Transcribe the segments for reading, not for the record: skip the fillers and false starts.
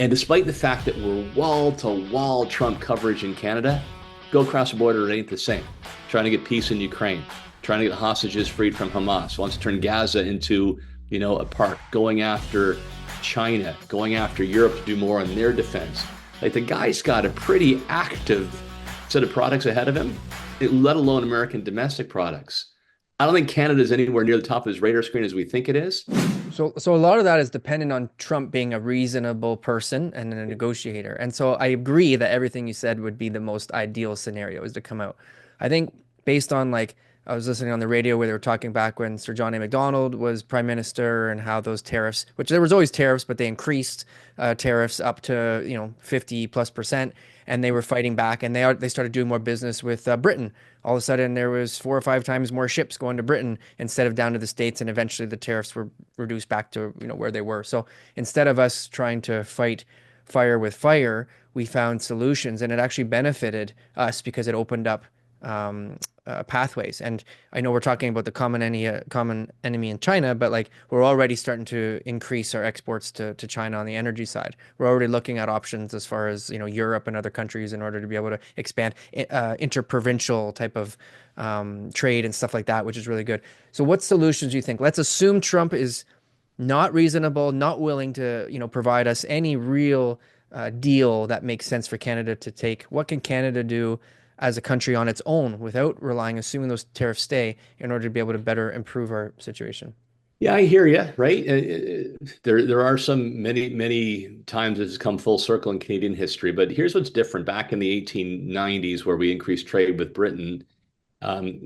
And despite the fact that we're wall-to-wall Trump coverage in Canada, go across the border, it ain't the same. Trying to get peace in Ukraine, trying to get hostages freed from Hamas, wants to turn Gaza into, a park, going after China, going after Europe to do more on their defense. Like, the guy's got a pretty active set of products ahead of him, let alone American domestic products. I don't think Canada is anywhere near the top of his radar screen as we think it is. So a lot of that is dependent on Trump being a reasonable person and a negotiator. And so I agree that everything you said would be the most ideal scenario is to come out. I think based on like I was listening on the radio where they were talking back when Sir John A. Macdonald was prime minister and how those tariffs, which there was always tariffs, but they increased tariffs up to 50+%, and they were fighting back, and they started doing more business with Britain. All of a sudden, there was 4 or 5 times more ships going to Britain instead of down to the States, and eventually the tariffs were reduced back to where they were. So instead of us trying to fight fire with fire, we found solutions, and it actually benefited us because it opened up pathways. And I know we're talking about the common enemy in China, but like we're already starting to increase our exports to China on the energy side. We're already looking at options as far as Europe and other countries in order to be able to expand interprovincial type of trade and stuff like that, which is really good. So what solutions do you think? Let's assume Trump is not reasonable, not willing to provide us any real deal that makes sense for Canada to take. What can Canada do as a country on its own without relying, assuming those tariffs stay, in order to be able to better improve our situation? Yeah, I hear you, right? There are some many times it's come full circle in Canadian history, but here's what's different. Back in the 1890s, where we increased trade with Britain,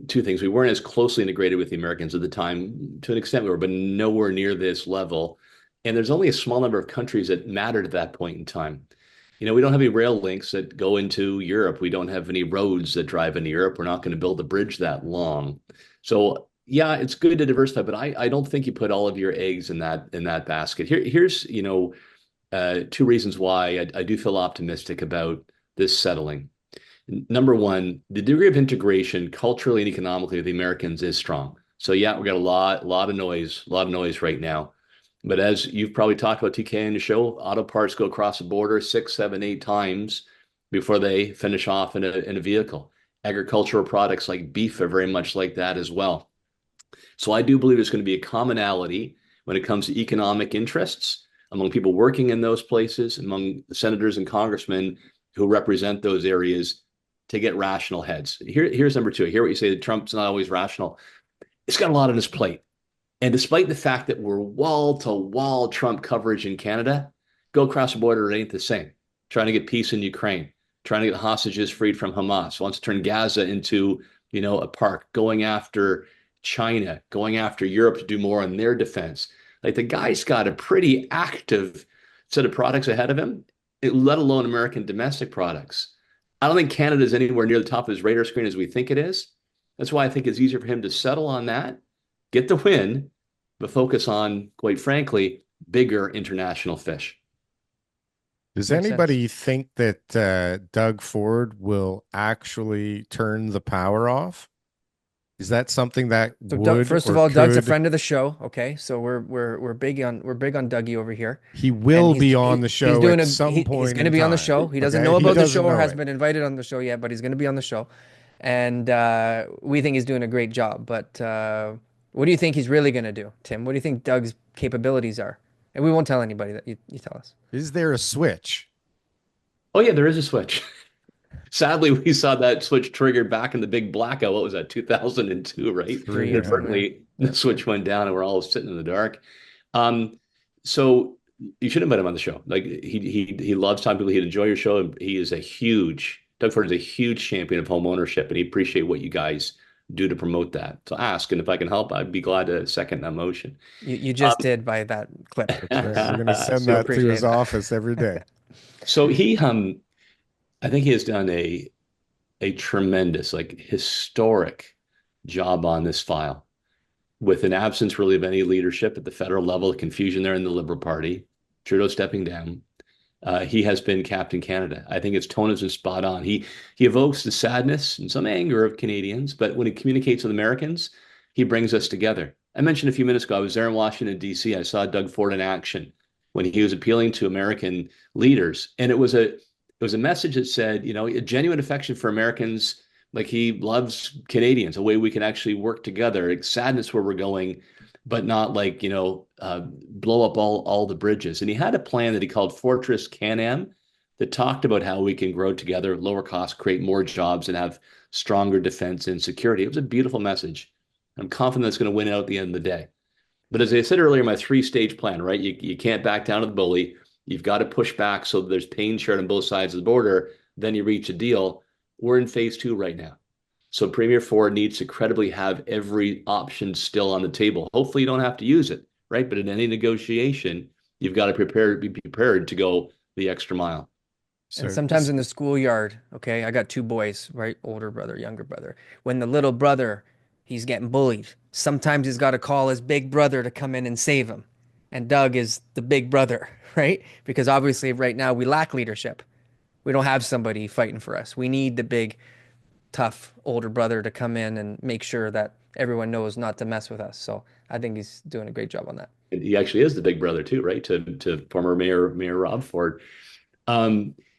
two things. We weren't as closely integrated with the Americans at the time. To an extent, we were, but nowhere near this level. And there's only a small number of countries that mattered at that point in time. We don't have any rail links that go into Europe. We don't have any roads that drive into Europe. We're not going to build a bridge that long. So yeah, it's good to diversify, but I don't think you put all of your eggs in that basket. Here's two reasons why I do feel optimistic about this settling. Number one, the degree of integration culturally and economically of the Americans is strong. So yeah, we got a lot of noise right now. But as you've probably talked about, TK, in the show, auto parts go across the border 6, 7, 8 times before they finish off in a vehicle. Agricultural products like beef are very much like that as well. So I do believe there's going to be a commonality when it comes to economic interests among people working in those places, among the senators and congressmen who represent those areas, to get rational heads. Here's number two. I hear what you say, that Trump's not always rational. It's got a lot on his plate. And despite the fact that we're wall-to-wall Trump coverage in Canada, go across the border, it ain't the same. Trying to get peace in Ukraine, trying to get hostages freed from Hamas, wants to turn Gaza into, a park, going after China, going after Europe to do more on their defense. Like, the guy's got a pretty active set of products ahead of him, let alone American domestic products. I don't think Canada is anywhere near the top of his radar screen as we think it is. That's why I think it's easier for him to settle on that, get the win, but focus on, quite frankly, bigger international fish. Does Makes anybody think that Doug Ford will actually turn the power off? Is that something that So Doug, would first of or all, Doug's a could? friend of the show. Okay, so we're big on Dougie over here, He and will be on the he's show doing at some he's point going to in be on the time. show. He doesn't Okay, know he about the doesn't show or know hasn't it. been invited on the show yet, but he's going to be on the show, and we think he's doing a great job. But what do you think he's really going to do, Tim? What do you think Doug's capabilities are? And we won't tell anybody that you tell us. Is there a switch? Oh yeah, there is a switch. Sadly, we saw that switch triggered back in the big blackout. What was that, 2002, right? 3 years ago, yeah. Inadvertently, the switch went down and we're all sitting in the dark. Um, so you should invite him on the show. Like, he loves talking to people. He'd enjoy your show. And Doug Ford is a huge champion of home ownership, and he appreciate what you guys do to promote that. So ask, and if I can help, I'd be glad to second that motion. You just did by that clip. That's right. We're going to send So that to appreciate his that. office every day. So I think he has done a tremendous, like, historic job on this file, with an absence really of any leadership at the federal level, the confusion there in the Liberal Party, Trudeau stepping down. He has been Captain Canada. I think his tone has been spot on. He evokes the sadness and some anger of Canadians, but when he communicates with Americans, he brings us together. I mentioned a few minutes ago, I was there in Washington, D.C. I saw Doug Ford in action when he was appealing to American leaders. And it was a message that said, a genuine affection for Americans, like he loves Canadians, a way we can actually work together, like sadness where we're going, but not like, blow up all the bridges. And he had a plan that he called Fortress Can-Am that talked about how we can grow together, lower costs, create more jobs, and have stronger defense and security. It was a beautiful message. I'm confident it's going to win out at the end of the day. But as I said earlier, my 3-stage plan, right? You can't back down to the bully. You've got to push back so there's pain shared on both sides of the border. Then you reach a deal. We're in phase 2 right now. So Premier Ford needs to credibly have every option still on the table. Hopefully you don't have to use it, right? But in any negotiation, you've got to be prepared to go the extra mile. And sometimes in the schoolyard, okay, I got 2 boys, right? Older brother, younger brother. When the little brother, he's getting bullied, sometimes he's got to call his big brother to come in and save him. And Doug is the big brother, right? Because obviously right now we lack leadership. We don't have somebody fighting for us. We need the big, tough older brother to come in and make sure that everyone knows not to mess with us. So I think he's doing a great job on that. And he actually is the big brother too, right? To former Mayor Rob Ford.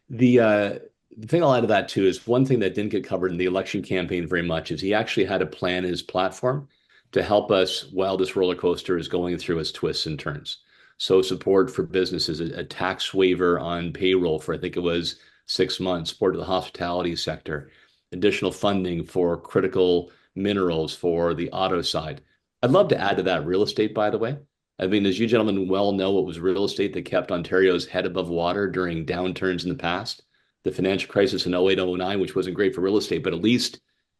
The thing I'll add to that too is one thing that didn't get covered in the election campaign very much is he actually had a plan in his platform to help us while this roller coaster is going through its twists and turns. So support for businesses, a tax waiver on payroll for, I think it was 6 months, support to the hospitality sector, additional funding for critical minerals for the auto side. I'd love to add to that real estate, by the way. I mean, as you gentlemen well know, it was real estate that kept Ontario's head above water during downturns in the past. The financial crisis in 08, 09, which wasn't great for real estate, but at least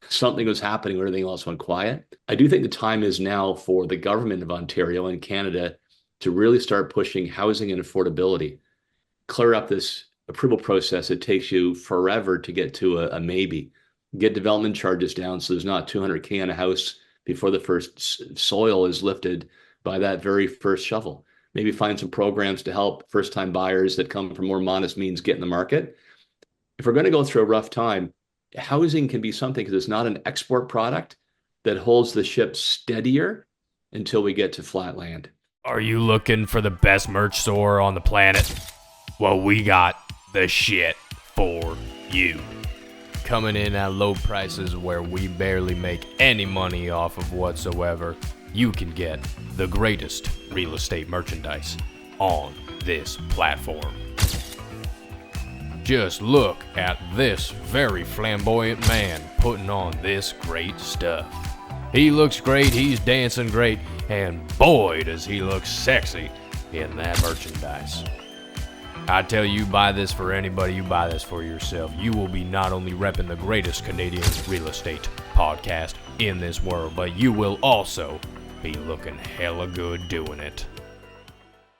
something was happening when everything else went quiet. I do think the time is now for the government of Ontario and Canada to really start pushing housing and affordability, clear up this approval process. It takes you forever to get to a maybe, get development charges down so there's not $200K on a house before the first soil is lifted by that very first shovel. Maybe find some programs to help first-time buyers that come from more modest means get in the market. If we're going to go through a rough time, housing can be something because it's not an export product that holds the ship steadier until we get to flat land. Are you looking for the best merch store on the planet? Well, we got the shit for you. Coming in at low prices where we barely make any money off of whatsoever, you can get the greatest real estate merchandise on this platform. Just look at this very flamboyant man putting on this great stuff. He looks great, he's dancing great, and boy does he look sexy in that merchandise. I tell you, buy this for anybody, you buy this for yourself. You will be not only repping the greatest Canadian real estate podcast in this world, but you will also be looking hella good doing it.